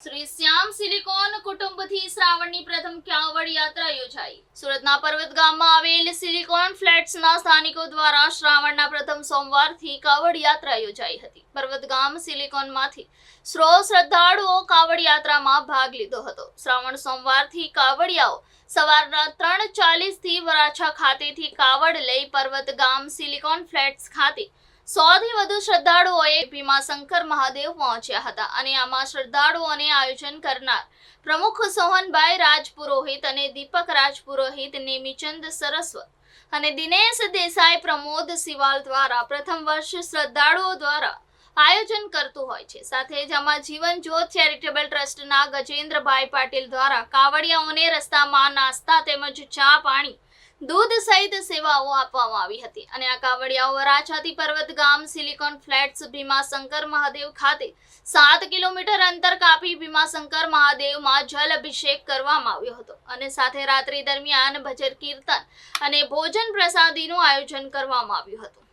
શ્રી શ્યામ silicon કુટુંબથી શ્રાવણની પ્રથમ કાવડ યાત્રા યોજાઈ. સુરતના પર્વત ગામમાં આવેલ સિલિકોન ફ્લેટ્સના સ્થાનિકો દ્વારા શ્રાવણના પ્રથમ સોમવારથી કાવડ યાત્રા યોજાઈ હતી. પર્વત ગામ સિલિકોનમાંથી શ્રદ્ધાળુઓ કાવડ યાત્રામાં ભાગ લીધો હતો. શ્રાવણ સોમવારથી કાવડિયાઓ સવારના 3:40 થી વરાછા ખાતેથી કાવડ લઈ પર્વત ગામ સિલિકોન ફ્લેટ્સ ખાતે 100 થી વધુ શ્રદ્ધાળુઓએ ભીમાશંકર મહાદેવ પહોંચ્યા હતા અને આમાં શ્રદ્ધાળુઓને આયોજન કરનાર પ્રમુખ સોહનભાઈ રાજપુરોહિત અને દીપક રાજપુરોહિત, નેમિચંદ સરસ્વત અને દિનેશ દેસાઈ, પ્રમોદ સિવાલ દ્વારા પ્રથમ વર્ષ શ્રદ્ધાળુઓ દ્વારા આયોજન કરતું હોય છે. સાથે જ આમાં જીવન જ્યોત ચેરિટેબલ ટ્રસ્ટના ગજેન્દ્રભાઈ પાટીલ દ્વારા કાવડિયાઓને રસ્તામાં નાસ્તા તેમજ ચા, પાણી, દૂધ સહિત સેવાઓ આપવામાં આવી હતી અને આ કાવડિયાઓ વરાછાથી પર્વત ગામ સિલિકોન ફ્લેટ્સ ભીમાશંકર મહાદેવ ખાતે 7 કિલોમીટર અંતર કાપી ભીમાશંકર મહાદેવમાં જલ અભિષેક કરવામાં આવ્યો હતો અને સાથે રાત્રિ દરમિયાન ભજન કીર્તન અને ભોજન પ્રસાદીનું આયોજન કરવામાં આવ્યું હતું.